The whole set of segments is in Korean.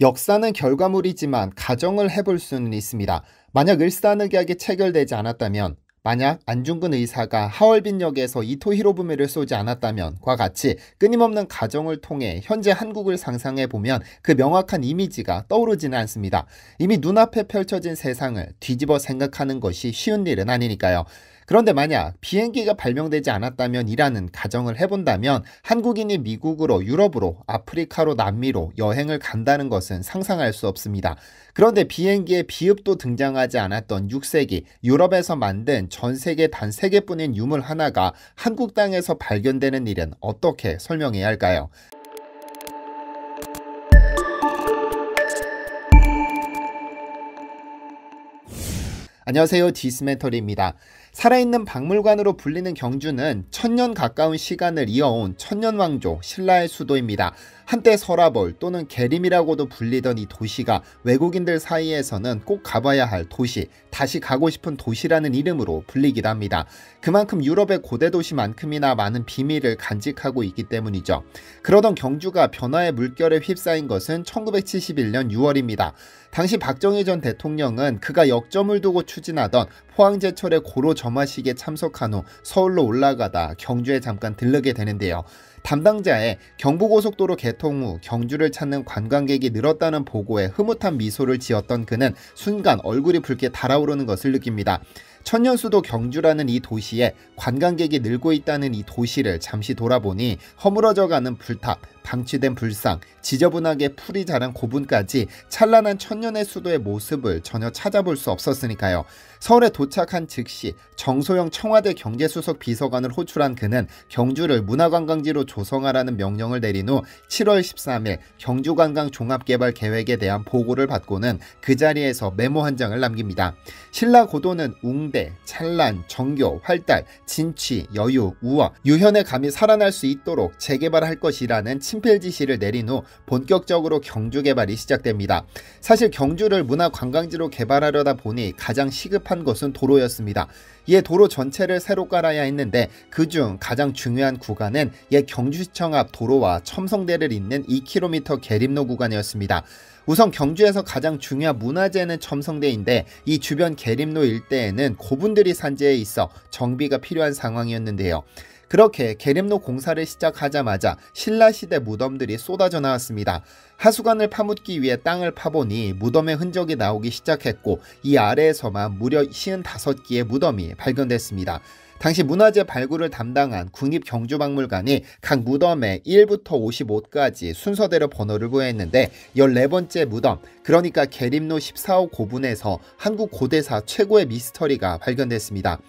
역사는 결과물이지만 가정을 해볼 수는 있습니다. 만약 을사늑약이 체결되지 않았다면, 만약 안중근 의사가 하얼빈역에서 이토 히로부미를 쏘지 않았다면과 같이 끊임없는 가정을 통해 현재 한국을 상상해보면 그 명확한 이미지가 떠오르지는 않습니다. 이미 눈앞에 펼쳐진 세상을 뒤집어 생각하는 것이 쉬운 일은 아니니까요. 그런데 만약 비행기가 발명되지 않았다면 이라는 가정을 해본다면 한국인이 미국으로, 유럽으로, 아프리카로, 남미로 여행을 간다는 것은 상상할 수 없습니다. 그런데 비행기에 비읍도 등장하지 않았던 6세기 유럽에서 만든 전 세계 단 3개뿐인 유물 하나가 한국 땅에서 발견되는 일은 어떻게 설명해야 할까요? 안녕하세요, 디스멘터리입니다. 살아있는 박물관으로 불리는 경주는 천년 가까운 시간을 이어온 천년왕조 신라의 수도입니다. 한때 서라벌 또는 계림이라고도 불리던 이 도시가 외국인들 사이에서는 꼭 가봐야 할 도시, 다시 가고 싶은 도시라는 이름으로 불리기도 합니다. 그만큼 유럽의 고대 도시만큼이나 많은 비밀을 간직하고 있기 때문이죠. 그러던 경주가 변화의 물결에 휩싸인 것은 1971년 6월입니다. 당시 박정희 전 대통령은 그가 역점을 두고 추진하던 포항제철의 고로 점화식에 참석한 후 서울로 올라가다 경주에 잠깐 들르게 되는데요. 담당자의 경부고속도로 개통 후 경주를 찾는 관광객이 늘었다는 보고에 흐뭇한 미소를 지었던 그는 순간 얼굴이 붉게 달아오르는 것을 느낍니다. 천년수도 경주라는 이 도시에 관광객이 늘고 있다는 이 도시를 잠시 돌아보니 허물어져가는 불탑, 방치된 불상, 지저분하게 풀이 자란 고분까지 찬란한 천년의 수도의 모습을 전혀 찾아볼 수 없었으니까요. 서울에 도착한 즉시 정소영 청와대 경제수석 비서관을 호출한 그는 경주를 문화관광지로 조성하라는 명령을 내린 후 7월 13일 경주관광종합개발계획에 대한 보고를 받고는 그 자리에서 메모 한 장을 남깁니다. 신라 고도는 웅대, 찬란, 정교, 활달, 진취, 여유, 우화, 유현의 감이 살아날 수 있도록 재개발할 것이라는 친필 지시를 내린 후 본격적으로 경주 개발이 시작됩니다. 사실 경주를 문화관광지로 개발하려다 보니 가장 시급한 것은 도로였습니다. 이에 도로 전체를 새로 깔아야 했는데 그중 가장 중요한 구간은 옛 경주시청 앞 도로와 첨성대를 잇는 2km 계림로 구간이었습니다. 우선 경주에서 가장 중요한 문화재는 첨성대인데 이 주변 계림로 일대에는 고분들이 산재해 있어 정비가 필요한 상황이었는데요. 그렇게 계림로 공사를 시작하자마자 신라시대 무덤들이 쏟아져 나왔습니다. 하수관을 파묻기 위해 땅을 파보니 무덤의 흔적이 나오기 시작했고 이 아래에서만 무려 55개의 무덤이 발견됐습니다. 당시 문화재 발굴을 담당한 국립경주박물관이 각 무덤에 1부터 55까지 순서대로 번호를 부여했는데 14번째 무덤, 그러니까 계림로 14호 고분에서 한국 고대사 최고의 미스터리가 발견됐습니다.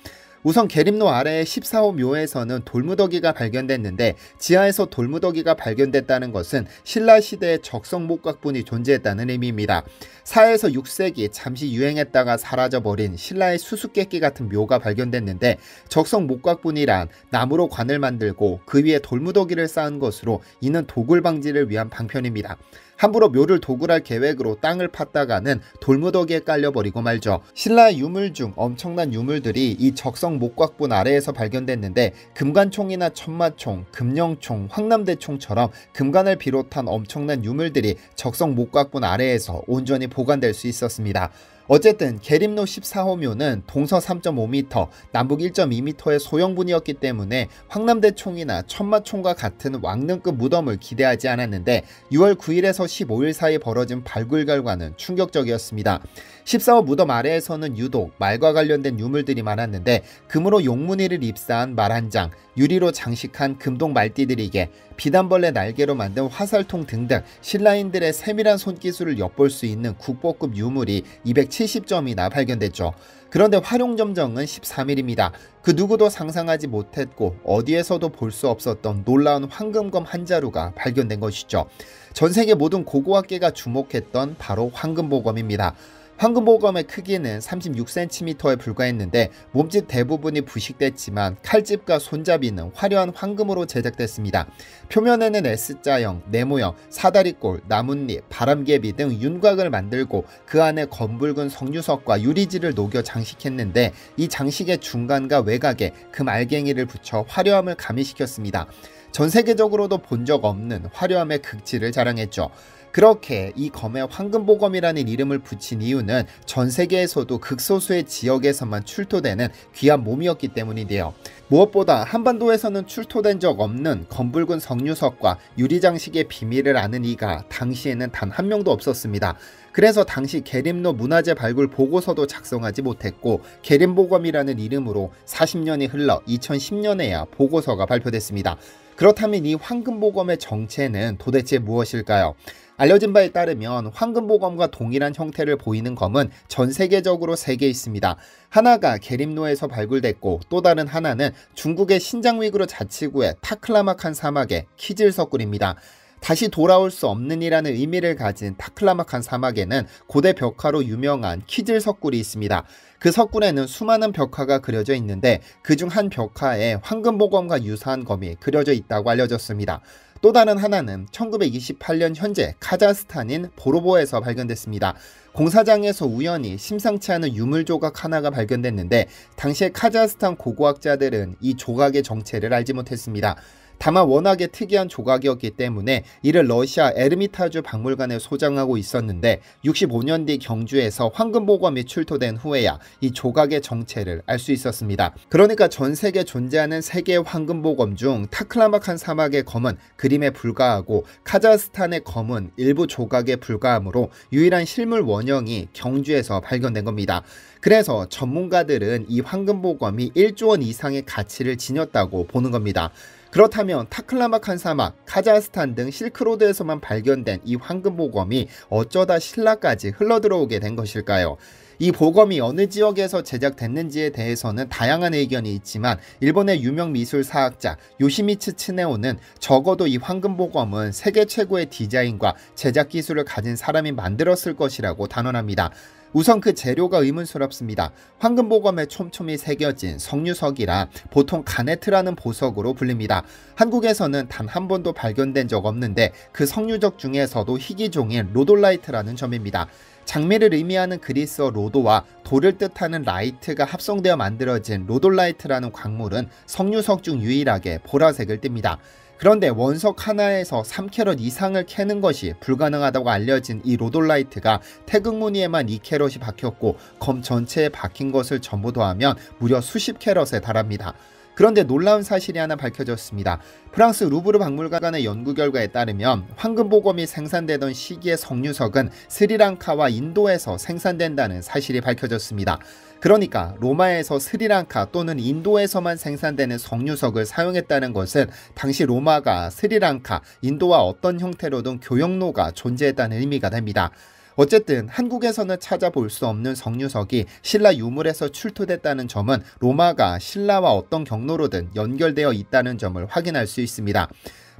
우선 계림로 아래의 14호 묘에서는 돌무더기가 발견됐는데 지하에서 돌무더기가 발견됐다는 것은 신라시대의 적성목각분이 존재했다는 의미입니다. 4에서 6세기 잠시 유행했다가 사라져버린 신라의 수수께끼 같은 묘가 발견됐는데 적성목각분이란 나무로 관을 만들고 그 위에 돌무더기를 쌓은 것으로 이는 도굴 방지를 위한 방편입니다. 함부로 묘를 도굴할 계획으로 땅을 팠다가는 돌무더기에 깔려버리고 말죠. 신라의 유물 중 엄청난 유물들이 이 적성 목각분 아래에서 발견됐는데 금관총이나 천마총, 금령총, 황남대총처럼 금관을 비롯한 엄청난 유물들이 적성 목각분 아래에서 온전히 보관될 수 있었습니다. 어쨌든 계림로 14호 묘는 동서 3.5m, 남북 1.2m의 소형분이었기 때문에 황남대총이나 천마총과 같은 왕릉급 무덤을 기대하지 않았는데 6월 9일에서 15일 사이 벌어진 발굴 결과는 충격적이었습니다. 14호 무덤 아래에서는 유독 말과 관련된 유물들이 많았는데 금으로 용무늬를 입사한 말 한 장, 유리로 장식한 금동 말띠들이게, 비단벌레 날개로 만든 화살통 등등 신라인들의 세밀한 손기술을 엿볼 수 있는 국보급 유물이 270점이나 발견됐죠. 그런데 활용점정은 13일입니다. 그 누구도 상상하지 못했고 어디에서도 볼 수 없었던 놀라운 황금검 한 자루가 발견된 것이죠. 전 세계 모든 고고학계가 주목했던 바로 황금보검입니다. 황금보검의 크기는 36cm에 불과했는데 몸집 대부분이 부식됐지만 칼집과 손잡이는 화려한 황금으로 제작됐습니다. 표면에는 S자형, 네모형, 사다리꼴, 나뭇잎, 바람개비 등 윤곽을 만들고 그 안에 검붉은 석류석과 유리질을 녹여 장식했는데 이 장식의 중간과 외곽에 금 알갱이를 붙여 화려함을 가미시켰습니다. 전 세계적으로도 본 적 없는 화려함의 극치를 자랑했죠. 그렇게 이 검에 황금보검이라는 이름을 붙인 이유는 전 세계에서도 극소수의 지역에서만 출토되는 귀한 몸이었기 때문인데요. 무엇보다 한반도에서는 출토된 적 없는 검붉은 석류석과 유리장식의 비밀을 아는 이가 당시에는 단 한 명도 없었습니다. 그래서 당시 계림로 문화재 발굴 보고서도 작성하지 못했고 계림보검이라는 이름으로 40년이 흘러 2010년에야 보고서가 발표됐습니다. 그렇다면 이 황금보검의 정체는 도대체 무엇일까요? 알려진 바에 따르면 황금보검과 동일한 형태를 보이는 검은 전 세계적으로 3개 있습니다. 하나가 계림로에서 발굴됐고 또 다른 하나는 중국의 신장위구르 자치구의 타클라마칸 사막의 키질석굴입니다. 다시 돌아올 수 없는이라는 의미를 가진 타클라마칸 사막에는 고대 벽화로 유명한 키질석굴이 있습니다. 그 석굴에는 수많은 벽화가 그려져 있는데 그중 한 벽화에 황금보검과 유사한 검이 그려져 있다고 알려졌습니다. 또 다른 하나는 1928년 현재 카자흐스탄인 보로보에서 발견됐습니다. 공사장에서 우연히 심상치 않은 유물 조각 하나가 발견됐는데 당시에 카자흐스탄 고고학자들은 이 조각의 정체를 알지 못했습니다. 다만 워낙에 특이한 조각이었기 때문에 이를 러시아 에르미타주 박물관에 소장하고 있었는데 65년 뒤 경주에서 황금보검이 출토된 후에야 이 조각의 정체를 알 수 있었습니다. 그러니까 전 세계에 존재하는 3개의 황금보검 중 타클라마칸 사막의 검은 그림에 불과하고 카자흐스탄의 검은 일부 조각에 불과하므로 유일한 실물 원형이 경주에서 발견된 겁니다. 그래서 전문가들은 이 황금보검이 1조 원 이상의 가치를 지녔다고 보는 겁니다. 그렇다면 타클라마칸 사막, 카자흐스탄 등 실크로드에서만 발견된 이 황금보검이 어쩌다 신라까지 흘러들어오게 된 것일까요? 이 보검이 어느 지역에서 제작됐는지에 대해서는 다양한 의견이 있지만 일본의 유명 미술사학자 요시미츠 츠네오는 적어도 이 황금보검은 세계 최고의 디자인과 제작 기술을 가진 사람이 만들었을 것이라고 단언합니다. 우선 그 재료가 의문스럽습니다. 황금보검에 촘촘히 새겨진 석류석이라 보통 가네트라는 보석으로 불립니다. 한국에서는 단 한 번도 발견된 적 없는데 그 석류적 중에서도 희귀종인 로돌라이트라는 점입니다. 장미를 의미하는 그리스어 로도와 돌을 뜻하는 라이트가 합성되어 만들어진 로돌라이트라는 광물은 석류석 중 유일하게 보라색을 띱니다. 그런데 원석 하나에서 3캐럿 이상을 캐는 것이 불가능하다고 알려진 이 로돌라이트가 태극무늬에만 2캐럿이 박혔고 검 전체에 박힌 것을 전부 더하면 무려 수십 캐럿에 달합니다. 그런데 놀라운 사실이 하나 밝혀졌습니다. 프랑스 루브르 박물관의 연구 결과에 따르면 황금보검이 생산되던 시기의 석류석은 스리랑카와 인도에서 생산된다는 사실이 밝혀졌습니다. 그러니까 로마에서 스리랑카 또는 인도에서만 생산되는 석류석을 사용했다는 것은 당시 로마가 스리랑카, 인도와 어떤 형태로든 교역로가 존재했다는 의미가 됩니다. 어쨌든 한국에서는 찾아볼 수 없는 석류석이 신라 유물에서 출토됐다는 점은 로마가 신라와 어떤 경로로든 연결되어 있다는 점을 확인할 수 있습니다.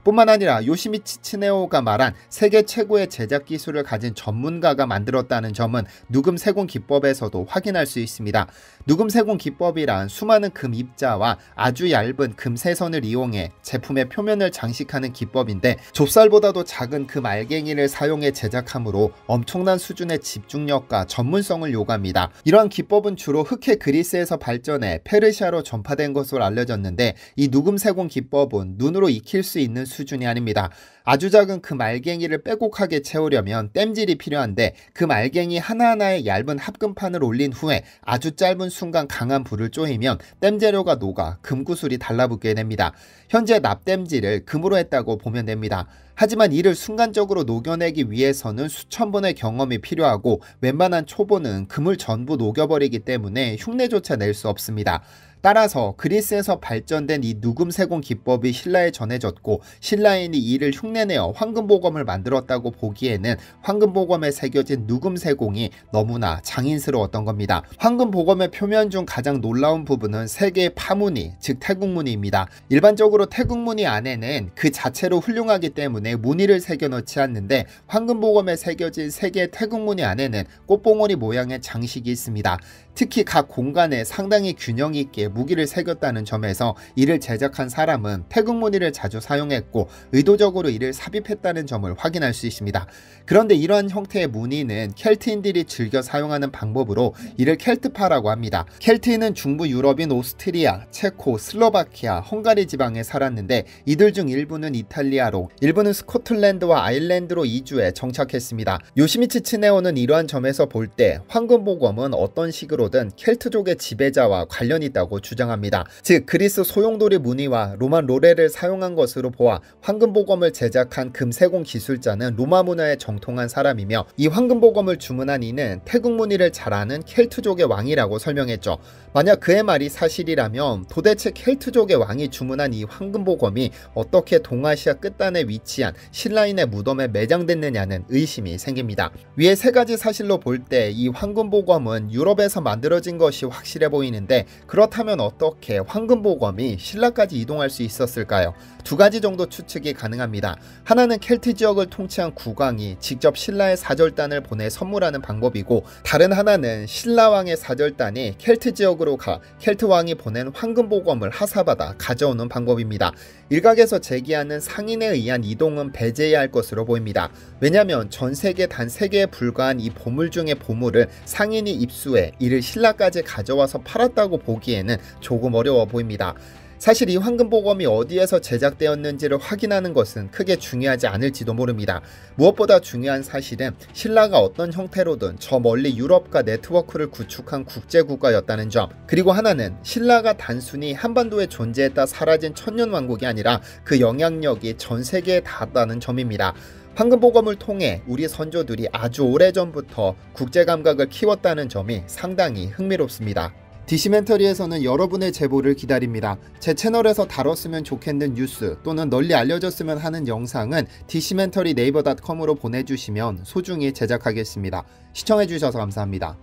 뿐만 아니라 요시미치 츠네오가 말한 세계 최고의 제작 기술을 가진 전문가가 만들었다는 점은 누금 세공 기법에서도 확인할 수 있습니다. 누금 세공 기법이란 수많은 금 입자와 아주 얇은 금 세선을 이용해 제품의 표면을 장식하는 기법인데 좁쌀보다도 작은 금 알갱이를 사용해 제작하므로 엄청난 수준의 집중력과 전문성을 요구합니다. 이러한 기법은 주로 흑해 그리스에서 발전해 페르시아로 전파된 것으로 알려졌는데 이 누금 세공 기법은 눈으로 익힐 수 있는 수준이 아닙니다. 아주 작은 금 알갱이를 빼곡하게 채우려면 땜질이 필요한데 금 알갱이 하나하나에 얇은 합금판을 올린 후에 아주 짧은 순간 강한 불을 쪼이면 땜재료가 녹아 금구슬이 달라붙게 됩니다. 현재 납땜질을 금으로 했다고 보면 됩니다. 하지만 이를 순간적으로 녹여내기 위해서는 수천 번의 경험이 필요하고 웬만한 초보는 금을 전부 녹여버리기 때문에 흉내조차 낼 수 없습니다. 따라서 그리스에서 발전된 이 누금 세공 기법이 신라에 전해졌고 신라인이 이를 흉내내어 황금보검을 만들었다고 보기에는 황금보검에 새겨진 누금 세공이 너무나 장인스러웠던 겁니다. 황금보검의 표면 중 가장 놀라운 부분은 세 개의 파무늬, 즉 태국무늬입니다. 일반적으로 태국무늬 안에는 그 자체로 훌륭하기 때문에 무늬를 새겨 넣지 않는데 황금보검에 새겨진 세 개의 태국무늬 안에는 꽃봉오리 모양의 장식이 있습니다. 특히 각 공간에 상당히 균형 있게 무기를 새겼다는 점에서 이를 제작한 사람은 태국무늬를 자주 사용했고 의도적으로 이를 이를 삽입했다는 점을 확인할 수 있습니다. 그런데 이러한 형태의 무늬는 켈트인들이 즐겨 사용하는 방법으로 이를 켈트파라고 합니다. 켈트인은 중부 유럽인 오스트리아, 체코, 슬로바키아, 헝가리 지방에 살았는데 이들 중 일부는 이탈리아로, 일부는 스코틀랜드와 아일랜드로 이주해 정착했습니다. 요시미치 츠네오는 이러한 점에서 볼 때 황금보검은 어떤 식으로든 켈트족의 지배자와 관련이 있다고 주장합니다. 즉 그리스 소용돌이 무늬와 로만 로레를 사용한 것으로 보아 황금보검을 제작한 금세공 기술자는 로마 문화에 정통한 사람이며, 이 황금보검을 주문한 이는 태국 무늬를 잘 아는 켈트족의 왕이라고 설명했죠. 만약 그의 말이 사실이라면 도대체 켈트족의 왕이 주문한 이 황금보검이 어떻게 동아시아 끝단에 위치한 신라인의 무덤에 매장됐느냐는 의심이 생깁니다. 위의 세 가지 사실로 볼 때 이 황금보검은 유럽에서 만들어진 것이 확실해 보이는데, 그렇다면 어떻게 황금보검이 신라까지 이동할 수 있었을까요? 두 가지 정도 추측이 가능합니다. 하나는 켈트 지역을 통치한 국왕이 직접 신라의 사절단을 보내 선물하는 방법이고, 다른 하나는 신라왕의 사절단이 켈트 지역으로 가 켈트 왕이 보낸 황금보검을 하사받아 가져오는 방법입니다. 일각에서 제기하는 상인에 의한 이동은 배제해야 할 것으로 보입니다. 왜냐하면 전 세계 단 3개에 불과한 이 보물 중의 보물을 상인이 입수해 이를 신라까지 가져와서 팔았다고 보기에는 조금 어려워 보입니다. 사실 이 황금보검이 어디에서 제작되었는지를 확인하는 것은 크게 중요하지 않을지도 모릅니다. 무엇보다 중요한 사실은 신라가 어떤 형태로든 저 멀리 유럽과 네트워크를 구축한 국제국가였다는 점, 그리고 하나는 신라가 단순히 한반도에 존재했다 사라진 천년왕국이 아니라 그 영향력이 전 세계에 닿았다는 점입니다. 황금보검을 통해 우리 선조들이 아주 오래전부터 국제감각을 키웠다는 점이 상당히 흥미롭습니다. 디시멘터리에서는 여러분의 제보를 기다립니다. 제 채널에서 다뤘으면 좋겠는 뉴스 또는 널리 알려졌으면 하는 영상은 디시멘터리 네이버.com으로 보내주시면 소중히 제작하겠습니다. 시청해주셔서 감사합니다.